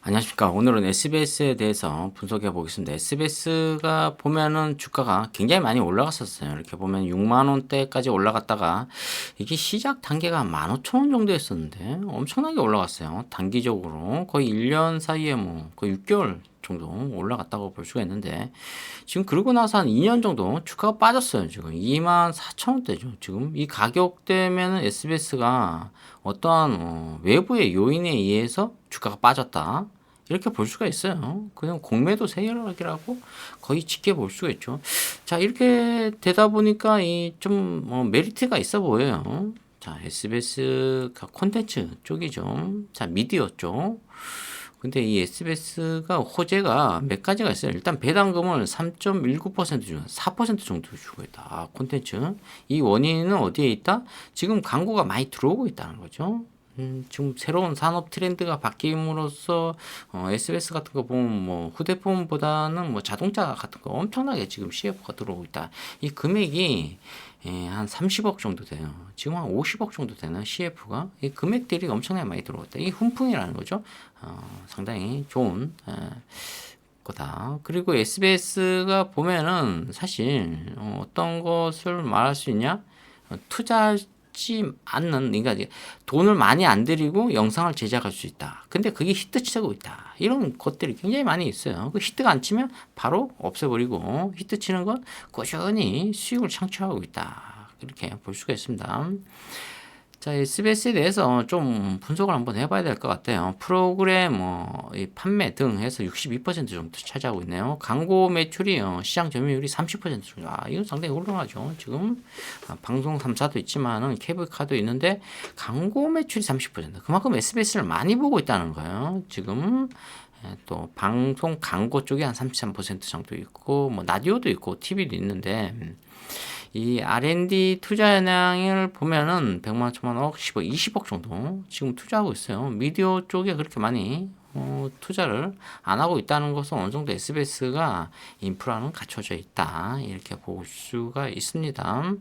안녕하십니까. 오늘은 SBS에 대해서 분석해 보겠습니다. SBS가 보면은 주가가 굉장히 많이 올라갔었어요. 이렇게 보면 6만 원대까지 올라갔다가 이게 시작 단계가 15,000원 정도였었는데 엄청나게 올라갔어요. 단기적으로 거의 1년 사이에 뭐 거의 6개월 정도 올라갔다고 볼 수가 있는데 지금 그러고 나서 한 2년 정도 주가가 빠졌어요. 지금 24,000원대죠. 지금 이 가격대면은 SBS가 어떠한 외부의 요인에 의해서 주가가 빠졌다. 이렇게 볼 수가 있어요. 그냥 공매도 세력이라고 거의 짙게 볼 수가 있죠. 자, 이렇게 되다 보니까 이 좀 메리트가 있어 보여요. 자, SBS가 콘텐츠 쪽이죠. 자, 미디어 쪽. 근데 이 SBS가 호재가 몇 가지가 있어요. 일단 배당금을 3.19% 주고 4% 정도 주고 있다. 아, 콘텐츠. 이 원인은 어디에 있다? 지금 광고가 많이 들어오고 있다는 거죠. 지금 새로운 산업 트렌드가 바뀜으로써 SBS 같은 거 보면 뭐 휴대폰보다는 뭐 자동차 같은 거 엄청나게 지금 CF가 들어오고 있다. 이 금액이 한 30억 정도 돼요. 지금 한 50억 정도 되는 CF가 이 금액들이 엄청나게 많이 들어오고 있다. 이 훈풍이라는 거죠. 상당히 좋은 거다. 그리고 SBS가 보면은 사실 어떤 것을 말할 수 있냐? 투자하지 않는, 그러니까 돈을 많이 안 들이고 영상을 제작할 수 있다. 근데 그게 히트치고 있다. 이런 것들이 굉장히 많이 있어요. 그 히트가 안 치면 바로 없애버리고 히트 치는 건 꾸준히 수익을 창출하고 있다. 이렇게 볼 수가 있습니다. 자, SBS에 대해서 좀 분석을 한번 해봐야 될 것 같아요. 프로그램, 이 판매 등 해서 62% 정도 차지하고 있네요. 광고 매출이 시장 점유율이 30% 정도. 아, 이건 상당히 훌륭하죠. 지금 방송 3사도 있지만은 케이블카도 있는데 광고 매출이 30%. 그만큼 SBS를 많이 보고 있다는 거예요. 지금 또 방송 광고 쪽이 한 33% 정도 있고 뭐 라디오도 있고 TV도 있는데 이 R&D 투자 현황을 보면은 100만, 1000만, 억, 10억, 20억 정도 지금 투자하고 있어요. 미디어 쪽에 그렇게 많이 투자를 안 하고 있다는 것은 어느 정도 SBS가 인프라는 갖춰져 있다. 이렇게 볼 수가 있습니다.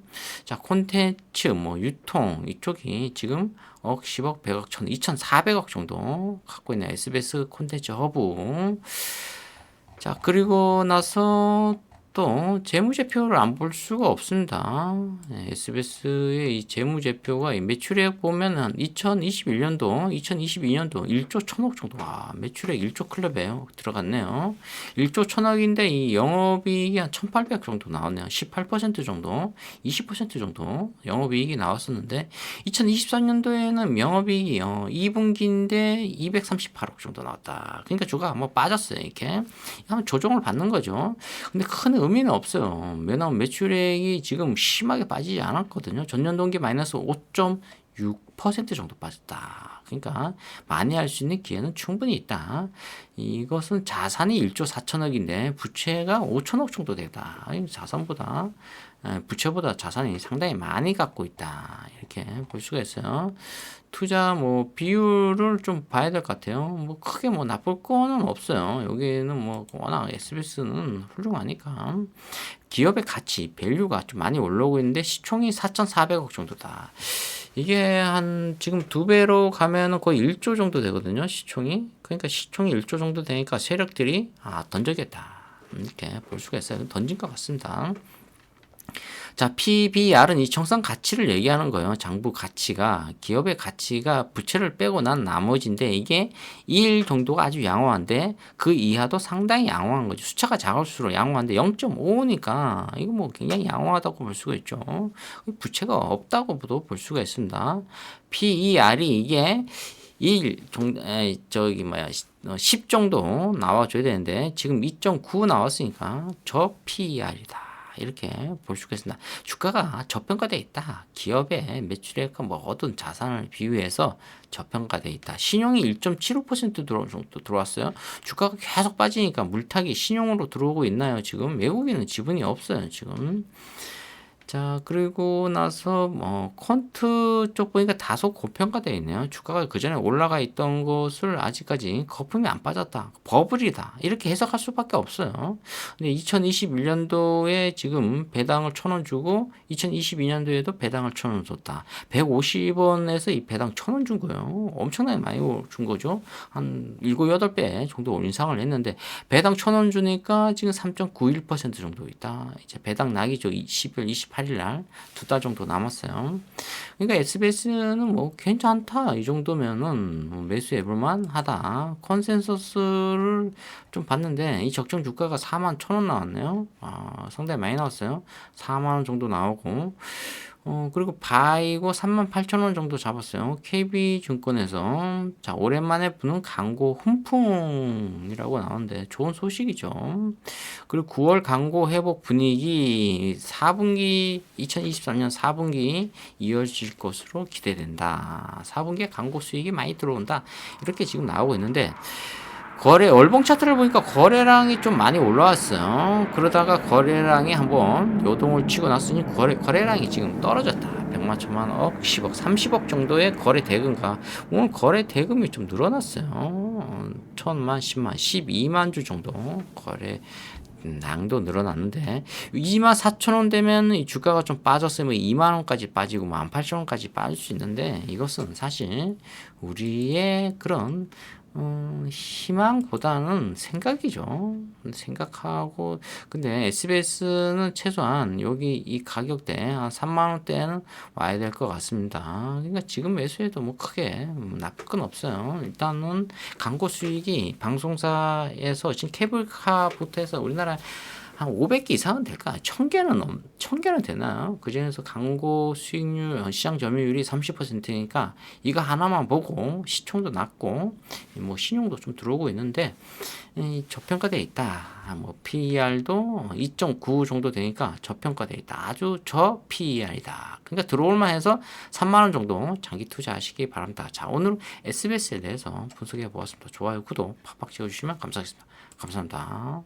자, 콘텐츠, 뭐, 유통, 이쪽이 지금 억, 10억, 100억, 1000, 2400억 정도 갖고 있는 SBS 콘텐츠 허브. 자, 그리고 나서 또 재무제표를 안 볼 수가 없습니다. SBS의 이 재무제표가 매출액 보면 한 2021년도, 2022년도 1조 1000억 정도. 와, 매출액 1조 클럽에 들어갔네요. 1조 1000억인데 이 영업이익이 한 1800 정도 나왔네요. 18% 정도, 20% 정도 영업이익이 나왔었는데 2023년도에는 영업이익이 2분기인데 238억 정도 나왔다. 그러니까 주가 뭐 빠졌어요. 이렇게 한번 조정을 받는 거죠. 근데 큰 의미는 없어요. 왜냐하면 매출액이 지금 심하게 빠지지 않았거든요. 전년 동기 마이너스 5.6% 정도 빠졌다. 그러니까 많이 할 수 있는 기회는 충분히 있다. 이것은 자산이 1조 4천억인데 부채가 5천억 정도 되다. 자산보다 부채보다 자산이 상당히 많이 갖고 있다. 이렇게 볼 수가 있어요. 투자 뭐 비율을 좀 봐야 될 것 같아요. 뭐 크게 뭐 나쁠 거는 없어요. 여기는 뭐 워낙 SBS는 훌륭하니까. 기업의 가치, 밸류가 좀 많이 올라오고 있는데 시총이 4,400억 정도다. 이게 한 지금 2배로 가면은 거의 1조 정도 되거든요. 시총이. 그러니까 시총이 1조 정도 되니까 세력들이 던져겠다. 이렇게 볼 수가 있어요. 던진 것 같습니다. 자, PBR은 이 청산 가치를 얘기하는 거예요. 장부 가치가, 기업의 가치가 부채를 빼고 난 나머지인데 이게 1 정도가 아주 양호한데 그 이하도 상당히 양호한 거죠. 숫자가 작을수록 양호한데 0.5니까 이거 뭐 굉장히 양호하다고 볼 수가 있죠. 부채가 없다고도 볼 수가 있습니다. PER이 이게 10 정도 나와줘야 되는데 지금 2.9 나왔으니까 저 PER이다. 이렇게 볼 수가 있습니다. 주가가 저평가되어 있다. 기업의 매출액과 뭐 얻은 자산을 비유해서 저평가되어 있다. 신용이 1.75% 정도 들어왔어요. 주가가 계속 빠지니까 물타기 신용으로 들어오고 있나요? 지금 외국인은 지분이 없어요. 지금. 자, 그리고 나서 퀀트 쪽 보니까 다소 고평가되어 있네요. 주가가 그전에 올라가 있던 것을 아직까지 거품이 안 빠졌다. 버블이다. 이렇게 해석할 수밖에 없어요. 근데 2021년도에 지금 배당을 1,000원 주고 2022년도에도 배당을 1,000원 줬다. 150원에서 이 배당 1,000원 준 거예요. 엄청나게 많이 준 거죠. 한 7, 8배 정도 인상을 했는데 배당 1,000원 주니까 지금 3.91% 정도 있다. 이제 배당 나기죠. 12월 28일 날 두 달 정도 남았어요. 그러니까 SBS는 뭐 괜찮다. 이 정도면은 뭐 매수해볼만 하다. 컨센서스를 좀 봤는데 이 적정 주가가 41,000원 나왔네요. 상당히 많이 나왔어요. 4만원 정도 나오고 그리고 바이고 38,000원 정도 잡았어요. KB증권에서. 자, 오랜만에 부는 강고 훈풍이라고 나오는데 좋은 소식이죠. 그리고 9월 강고 회복 분위기 4분기 2023년 4분기 이어질 것으로 기대된다. 4분기에 강고 수익이 많이 들어온다. 이렇게 지금 나오고 있는데 거래 월봉 차트를 보니까 거래량이 좀 많이 올라왔어요. 그러다가 거래량이 한번 요동을 치고 났으니 거래량이 지금 떨어졌다. 100만, 1000만, 억, 10억, 30억 정도의 거래 대금과 오늘 거래 대금이 좀 늘어났어요. 1000만, 10만, 12만 주 정도 거래 량도 늘어났는데 24,000원 되면 이 주가가 좀 빠졌으면 2만원까지 빠지고 18,000원까지 빠질 수 있는데 이것은 사실 우리의 그런 희망보다는 생각이죠. 생각하고 근데 SBS는 최소한 여기 이 가격대 한 3만 원대는 와야 될 것 같습니다. 그러니까 지금 매수해도 뭐 크게 나쁠 건 없어요. 일단은 광고 수익이 방송사에서 지금 케이블카부터 해서 우리나라 한 500개 이상은 될까? 1000개는 되나요? 그 중에서 광고 수익률, 시장 점유율이 30%니까 이거 하나만 보고 시총도 낮고 뭐 신용도 좀 들어오고 있는데 저평가되어 있다. 뭐 PER도 2.9 정도 되니까 저평가되어 있다. 아주 저 PER이다. 그러니까 들어올만 해서 3만 원 정도 장기 투자하시기 바랍니다. 자, 오늘 SBS에 대해서 분석해 보았습니다. 좋아요, 구독 팍팍 찍어주시면 감사하겠습니다. 감사합니다.